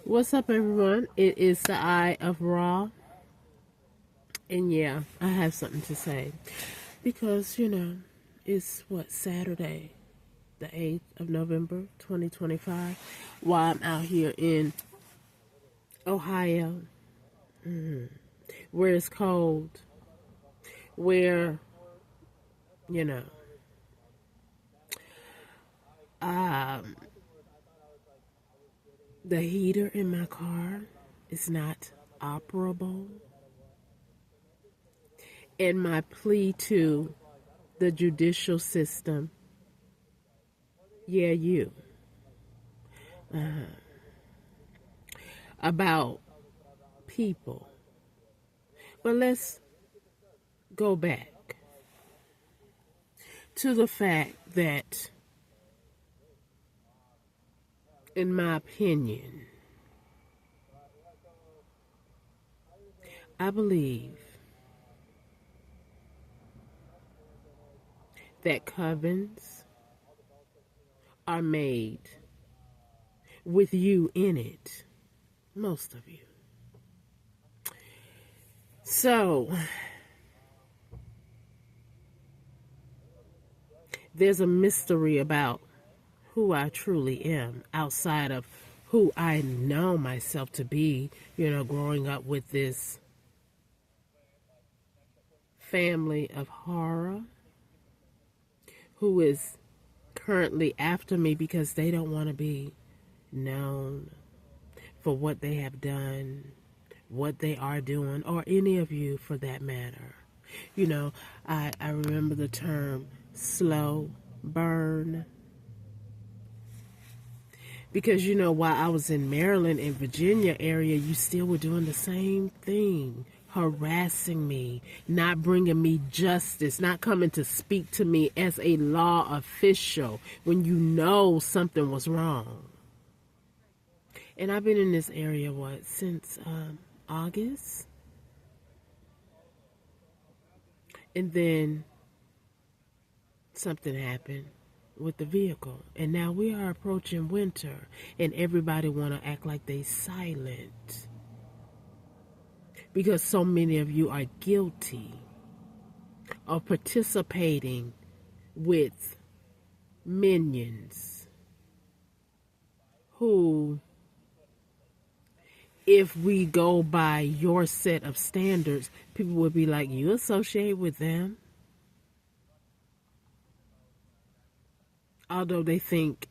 What's up, everyone? It is the Eye of Ra, and yeah, I have something to say because it's Saturday, the 8th of November, 2025. While I'm out here in Ohio, where it's cold, where you know, um, the heater in my car is not operable, and my plea to the judicial system, yeah, you, about people. But let's go back to the fact that, in my opinion, I believe that covens are made with you in it, most of you. So, there's a mystery about who I truly am outside of who I know myself to be, growing up with this family of horror who is currently after me because they don't want to be known for what they have done, what they are doing, or any of you for that matter. I remember the term slow burn because, while I was in Maryland and Virginia area, you still were doing the same thing. Harassing me, not bringing me justice, not coming to speak to me as a law official when you know something was wrong. And I've been in this area, since August? And then something happened with the vehicle. And now we are approaching winter, and everybody want to act like they silent. Because so many of you are guilty of participating with minions who, if we go by your set of standards, people would be like, you associate with them. Although they think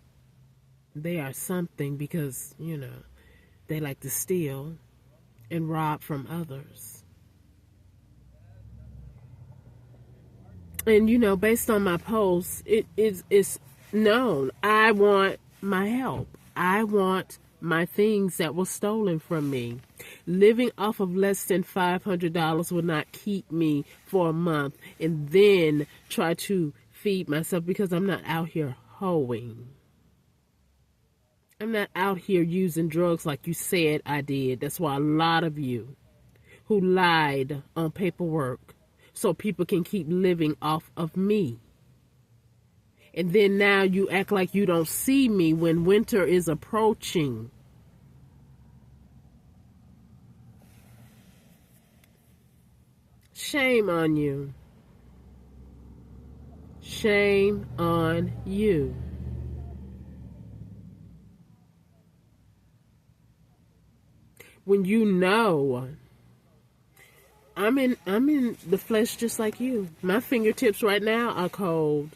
they are something because, they like to steal and rob from others. And, based on my posts, it's known. I want my help. I want my things that were stolen from me. Living off of less than $500 will not keep me for a month and then try to feed myself because I'm not out here hoeing. I'm not out here using drugs like you said I did. That's why a lot of you who lied on paperwork so people can keep living off of me. And then now you act like you don't see me when winter is approaching. Shame on you. Shame on you. When you know I'm in the flesh just like you. My fingertips right now are cold.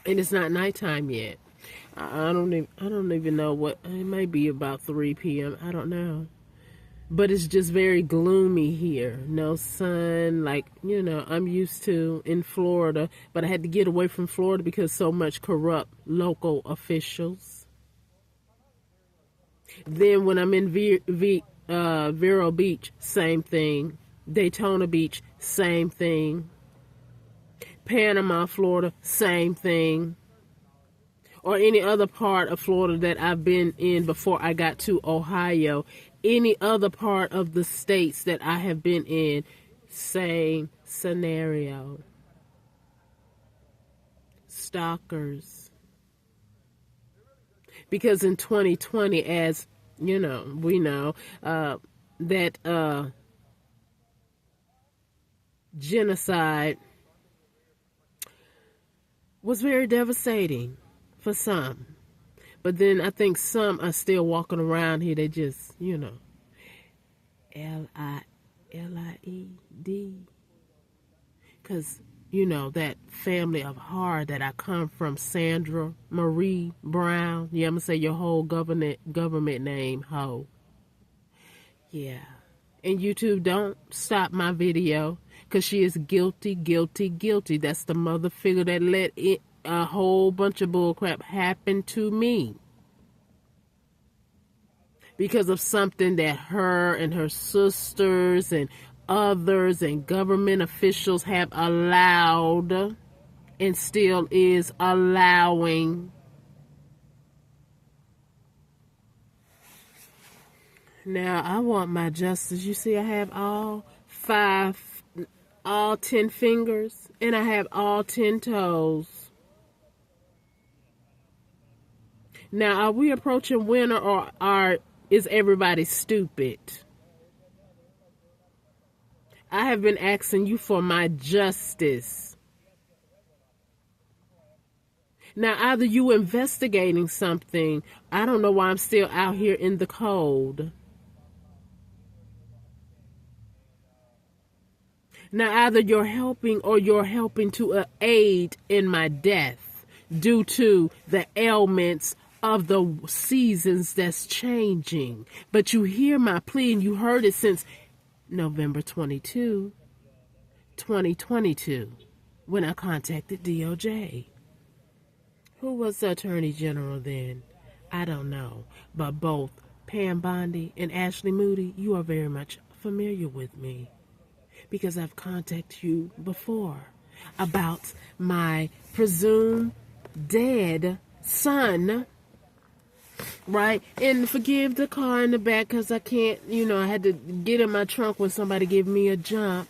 And it's not nighttime yet. I don't even know what it might be, about 3 p.m. I don't know. But it's just very gloomy here. No sun, like, I'm used to in Florida, but I had to get away from Florida because so much corrupt local officials. Then when I'm in Vero Beach, same thing. Daytona Beach, same thing. Panama, Florida, same thing. Or any other part of Florida that I've been in before I got to Ohio. Any other part of the states that I have been in, same scenario. Stalkers. Because in 2020, as You know, we know that genocide was very devastating for some. But then I think some are still walking around here. They just, Lied. Because, that family of horror that I come from, Sandra Marie Brown. Yeah, I'm going to say your whole government name, ho. Yeah. And YouTube, don't stop my video, because she is guilty, guilty, guilty. That's the mother figure that let a whole bunch of bullcrap happen to me because of something that her and her sisters and others and government officials have allowed and still is allowing. Now, I want my justice. You see, I have all 10 fingers, and I have all 10 toes. Now, are we approaching winter, or is everybody stupid? I have been asking you for my justice. Now, either you investigating something, I don't know why I'm still out here in the cold. Now, either you're helping or you're helping to aid in my death due to the ailments of the seasons that's changing. But you hear my plea, and you heard it since November 22, 2022, when I contacted DOJ. Who was the Attorney General then? I don't know. But both Pam Bondi and Ashley Moody, you are very much familiar with me, because I've contacted you before about my presumed dead son, right? And forgive the car in the back, because I can't, I had to get in my trunk when somebody gave me a jump.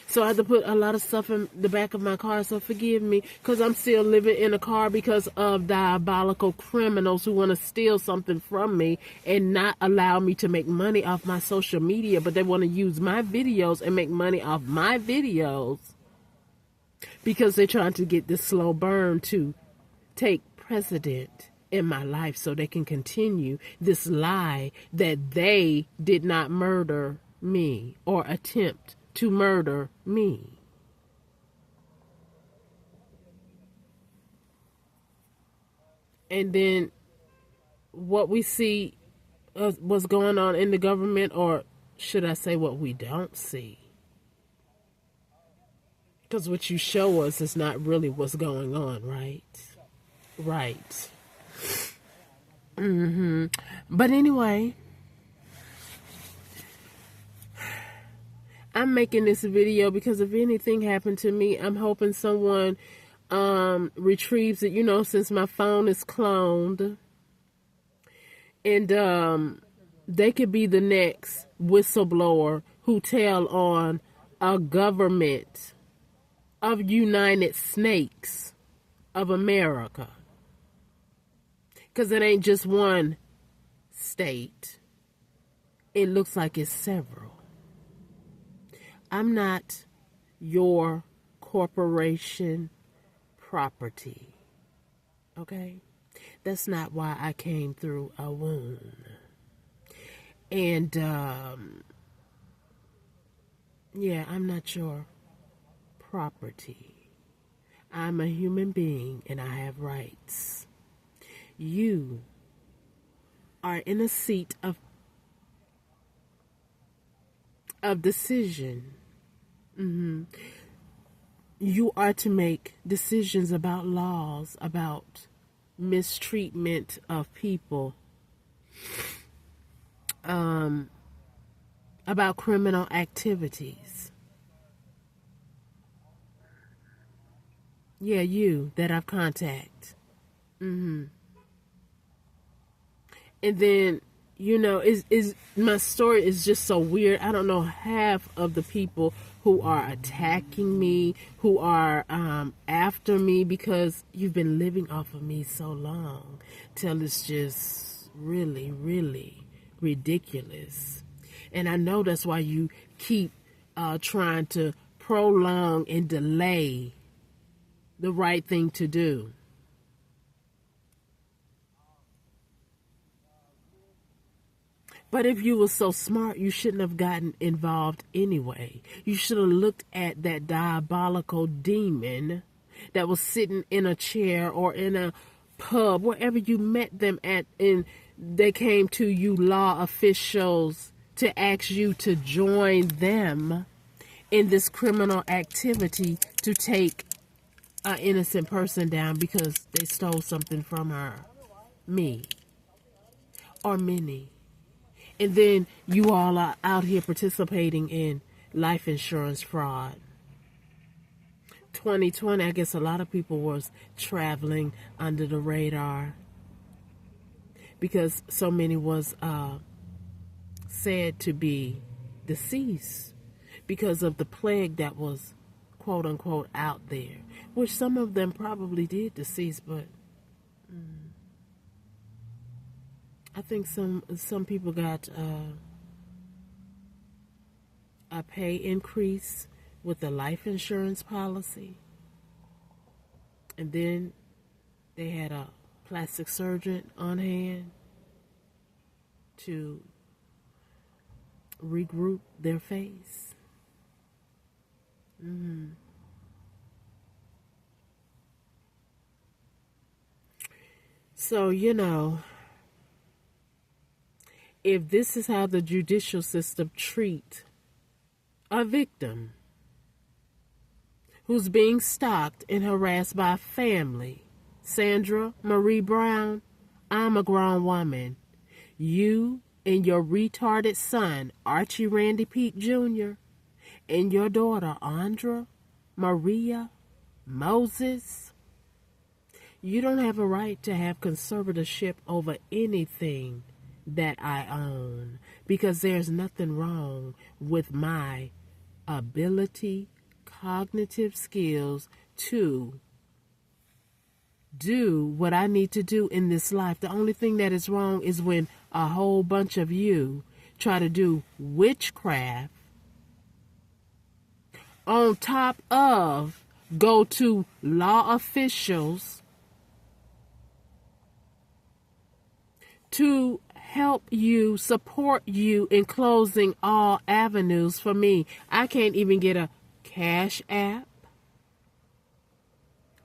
So I had to put a lot of stuff in the back of my car, so forgive me, because I'm still living in a car because of diabolical criminals who want to steal something from me and not allow me to make money off my social media, but they want to use my videos and make money off my videos because they're trying to get this slow burn to take precedent in my life so they can continue this lie that they did not murder me or attempt to murder me. And then what we see what's going on in the government, or should I say what we don't see? Because what you show us is not really what's going on, right? Right. But anyway, I'm making this video because if anything happened to me, I'm hoping someone retrieves it, since my phone is cloned. And they could be the next whistleblower who tell on a government of United Snakes of America. Because it ain't just one state. It looks like it's several. I'm not your corporation property, okay? That's not why I came through a wound. And, I'm not your property. I'm a human being and I have rights. You are in a seat of decision. You are to make decisions about laws, about mistreatment of people, about criminal activities. Yeah, you that I've contacted. And then, is my story is just so weird. I don't know half of the people who are attacking me, who are after me, because you've been living off of me so long till it's just really, really, ridiculous. And I know that's why you keep trying to prolong and delay the right thing to do. But if you were so smart, you shouldn't have gotten involved anyway. You should have looked at that diabolical demon that was sitting in a chair or in a pub, wherever you met them at, and they came to you law officials to ask you to join them in this criminal activity to take an innocent person down because they stole something from her, me, or Minnie. And then you all are out here participating in life insurance fraud. 2020, I guess a lot of people was traveling under the radar because so many was said to be deceased because of the plague that was quote unquote out there, which some of them probably did decease, but I think some people got a pay increase with the life insurance policy, and then they had a plastic surgeon on hand to regroup their face. So, if this is how the judicial system treat a victim who's being stalked and harassed by family, Sandra Marie Brown, I'm a grown woman. You and your retarded son, Archie Randy Pete Jr., and your daughter, Andra Maria Moses, you don't have a right to have conservatorship over anything that I own, because there's nothing wrong with my ability, cognitive skills to do what I need to do in this life. The only thing that is wrong is when a whole bunch of you try to do witchcraft on top of go to law officials to help you, support you in closing all avenues for me. I can't even get a Cash App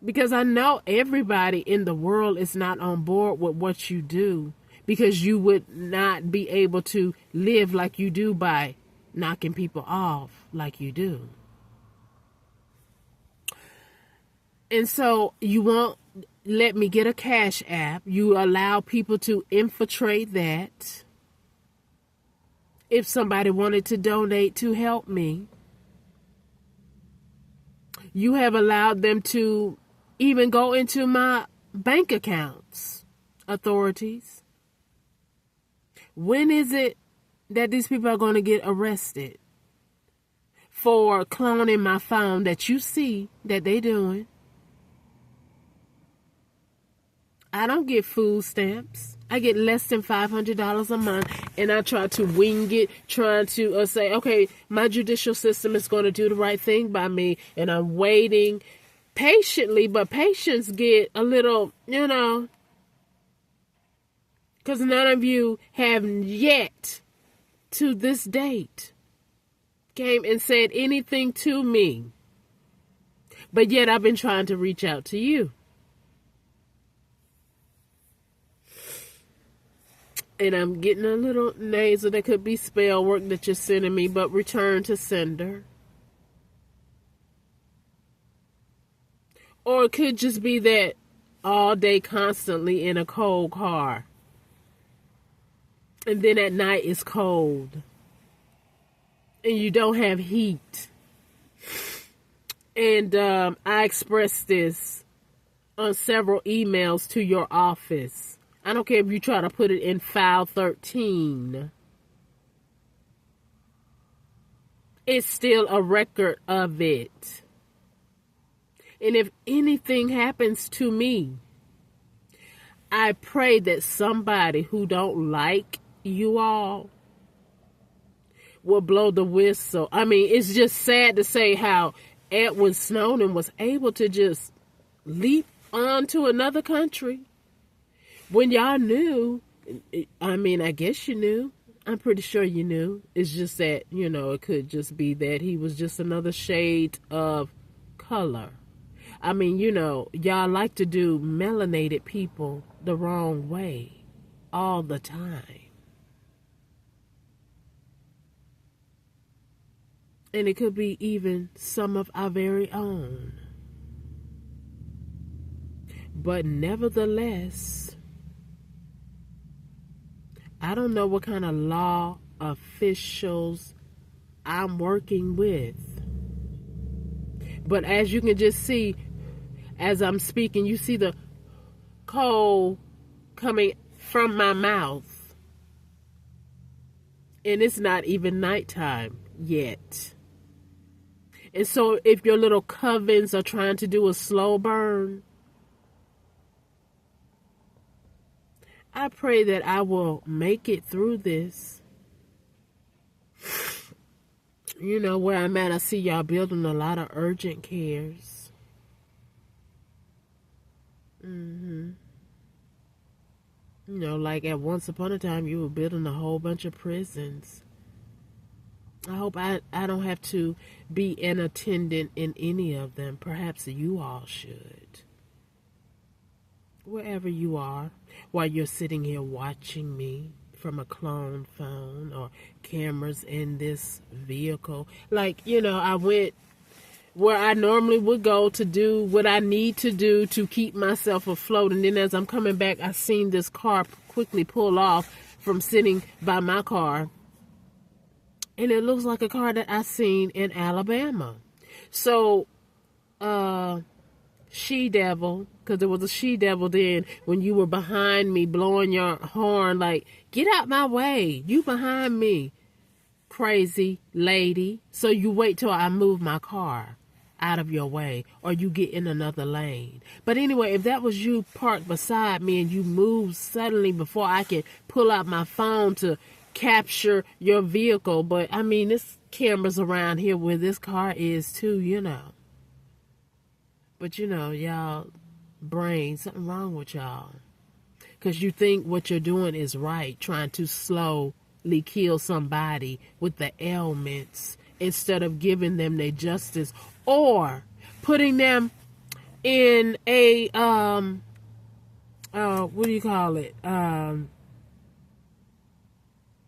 because I know everybody in the world is not on board with what you do, because you would not be able to live like you do by knocking people off like you do. And so you won't let me get a Cash App. You allow people to infiltrate that. If somebody wanted to donate to help me, you have allowed them to even go into my bank accounts, authorities. When is it that these people are going to get arrested for cloning my phone that you see that they doing? I don't get food stamps. I get less than $500 a month, and I try to wing it, trying to say, okay, my judicial system is going to do the right thing by me, and I'm waiting patiently, but patience get a little, because none of you have yet, to this date, came and said anything to me, but yet I've been trying to reach out to you. And I'm getting a little nasal. That could be spell work that you're sending me, but return to sender. Or it could just be that all day constantly in a cold car. And then at night it's cold. And you don't have heat. And I expressed this on several emails to your office. I don't care if you try to put it in file 13. It's still a record of it. And if anything happens to me, I pray that somebody who don't like you all will blow the whistle. I mean, it's just sad to say how Edward Snowden was able to just leap on to another country when y'all knew. I mean, I guess you knew. I'm pretty sure you knew. It's just that, it could just be that he was just another shade of color. I mean, y'all like to do melanated people the wrong way all the time. And it could be even some of our very own. But nevertheless, I don't know what kind of law officials I'm working with. But as you can just see, as I'm speaking, you see the coal coming from my mouth. And it's not even nighttime yet. And so if your little covens are trying to do a slow burn, I pray that I will make it through this. Where I'm at, I see y'all building a lot of urgent cares. Like at once upon a time, you were building a whole bunch of prisons. I hope I don't have to be an attendant in any of them. Perhaps you all should. Wherever you are, while you're sitting here watching me from a clone phone or cameras in this vehicle. Like, I went where I normally would go to do what I need to do to keep myself afloat. And then as I'm coming back, I seen this car quickly pull off from sitting by my car. And it looks like a car that I seen in Alabama. So, she-devil, because there was a she-devil then when you were behind me blowing your horn like, get out my way, you behind me, crazy lady. So you wait till I move my car out of your way or you get in another lane. But anyway, if that was you parked beside me and you moved suddenly before I could pull out my phone to capture your vehicle, but I mean, there's cameras around here where this car is too, But y'all brains, something wrong with y'all. Because you think what you're doing is right, trying to slowly kill somebody with the ailments instead of giving them their justice or putting them in a, what do you call it?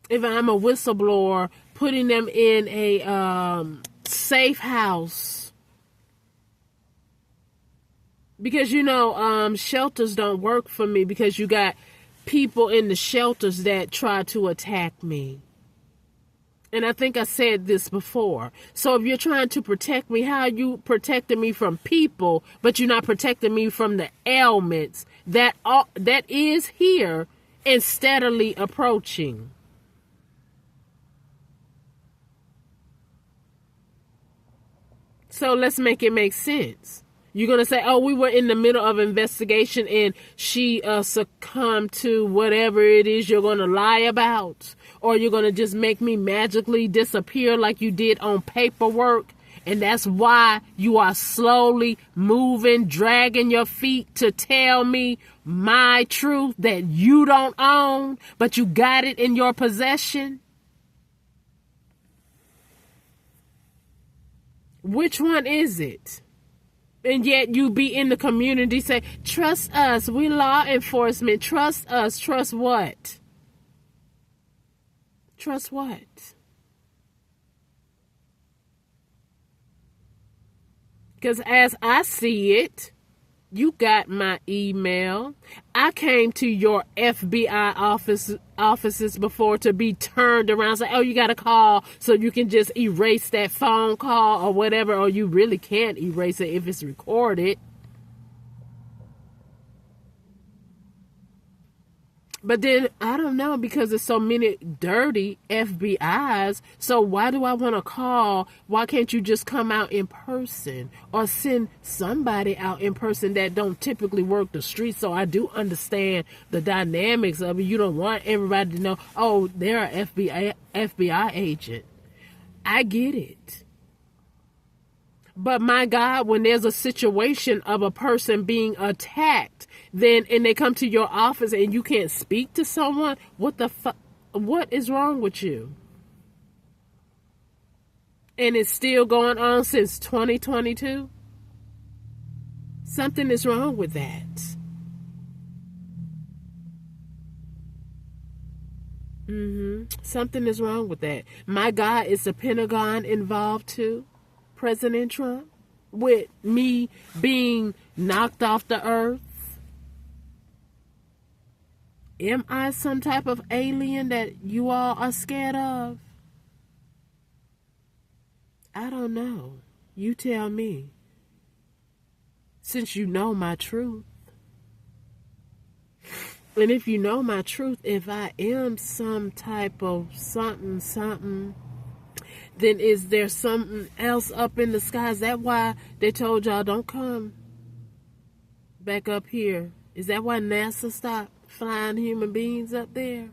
If I'm a whistleblower, putting them in a safe house. Because, shelters don't work for me because you got people in the shelters that try to attack me. And I think I said this before. So if you're trying to protect me, how are you protecting me from people, but you're not protecting me from the ailments that is here and steadily approaching? So let's make it make sense. You're going to say, oh, we were in the middle of investigation and she succumbed to whatever it is you're going to lie about. Or you're going to just make me magically disappear like you did on paperwork. And that's why you are slowly moving, dragging your feet to tell me my truth that you don't own, but you got it in your possession. Which one is it? And yet you be in the community say, trust us, we law enforcement, trust us, trust what? Trust what? Because as I see it, you got my email. I came to your FBI offices before to be turned around. Say, oh, you got to call so you can just erase that phone call or whatever. Or you really can't erase it if it's recorded. But then, I don't know, because there's so many dirty FBIs. So why do I want to call? Why can't you just come out in person or send somebody out in person that don't typically work the streets? So I do understand the dynamics of it. You don't want everybody to know, oh, they're an FBI agent. I get it. But my God, when there's a situation of a person being attacked, then and they come to your office and you can't speak to someone, what is wrong with you? And it's still going on since 2022? Something is wrong with that. Something is wrong with that. My God, is the Pentagon involved too? President Trump? With me being knocked off the earth? Am I some type of alien that you all are scared of? I don't know. You tell me. Since you know my truth. And if you know my truth, if I am some type of something, then is there something else up in the sky? Is that why they told y'all don't come back up here? Is that why NASA stopped flying human beings up there?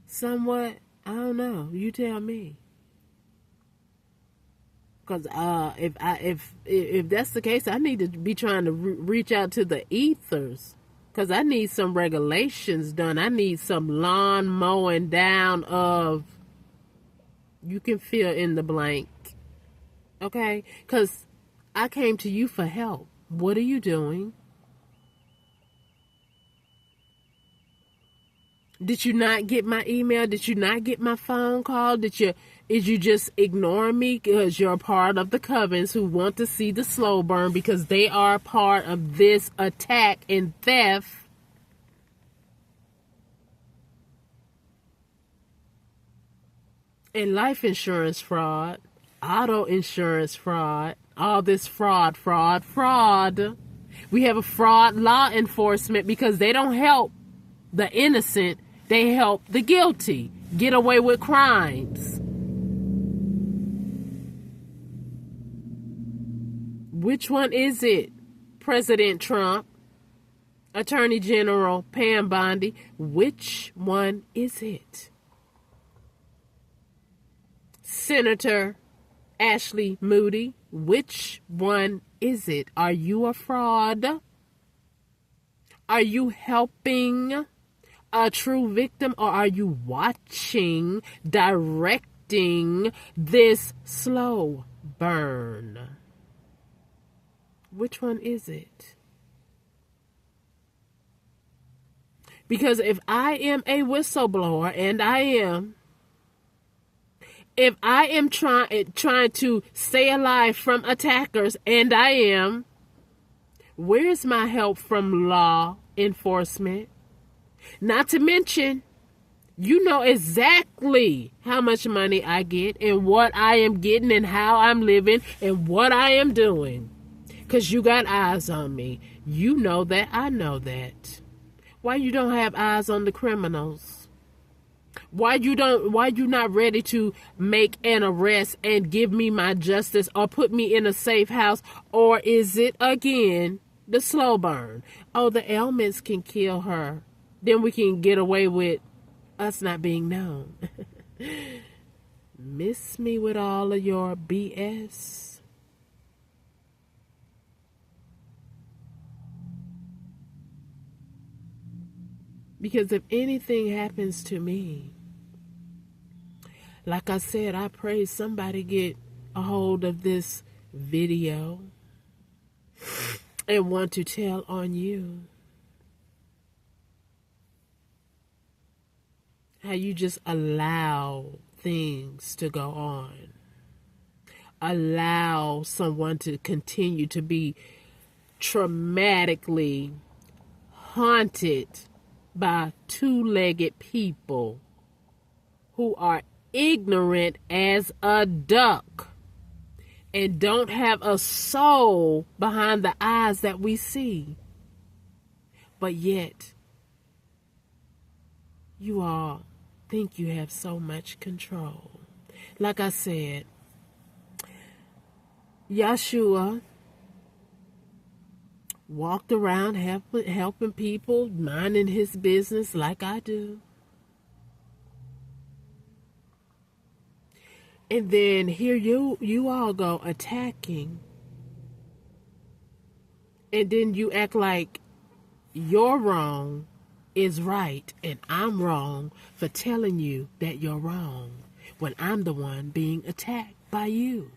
Somewhat? I don't know. You tell me. Because if that's the case, I need to be trying to reach out to the ethers. Because I need some regulations done. I need some lawn mowing down of... You can fill in the blank. Okay? Because I came to you for help. What are you doing? Did you not get my email? Did you not get my phone call? Did you just ignore me because you're a part of the covens who want to see the slow burn because they are part of this attack and theft? And life insurance fraud, auto insurance fraud, all this fraud. We have a fraud law enforcement because they don't help the innocent, they help the guilty get away with crimes. Which one is it? President Trump, Attorney General Pam Bondi, which one is it? Senator Ashley Moody, which one is it? Are you a fraud? Are you helping a true victim, or are you watching, directing this slow burn? Which one is it? Because if I am a whistleblower, and I am, if I am trying to stay alive from attackers, and I am, where's my help from law enforcement? Not to mention, you know exactly how much money I get and what I am getting and how I'm living and what I am doing. Because you got eyes on me. You know that. I know that. Why you don't have eyes on the criminals? Why you not ready to make an arrest and give me my justice or put me in a safe house? Or is it again the slow burn? Oh, the ailments can kill her. Then we can get away with us not being known. Miss me with all of your BS. Because if anything happens to me, like I said, I pray somebody get a hold of this video and want to tell on you. How you just allow things to go on. Allow someone to continue to be traumatically haunted by two-legged people who are ignorant as a duck and don't have a soul behind the eyes that we see. But yet, You all think you have so much control. Like I said, Yeshua walked around helping people, minding his business like I do. And then here you all go attacking. And then you act like you're wrong is right and I'm wrong for telling you that you're wrong when I'm the one being attacked by you.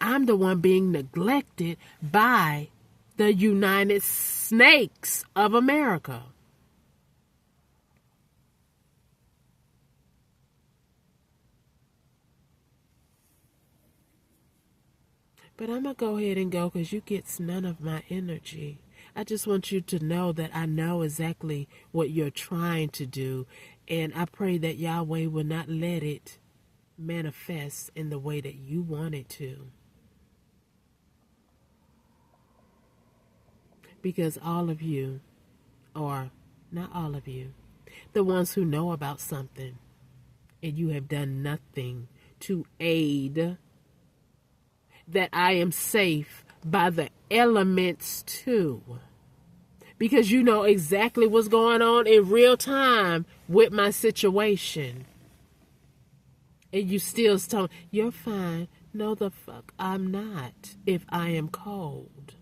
I'm the one being neglected by the United Snakes of America. But I'm going to go ahead and go because you get none of my energy. I just want you to know that I know exactly what you're trying to do. And I pray that Yahweh will not let it manifest in the way that you want it to. Because all of you, or not all of you, the ones who know about something, and you have done nothing to aid that I am safe by the elements too. Because you know exactly what's going on in real time with my situation. And you still tell me, you're fine. No, the fuck I'm not if I am cold.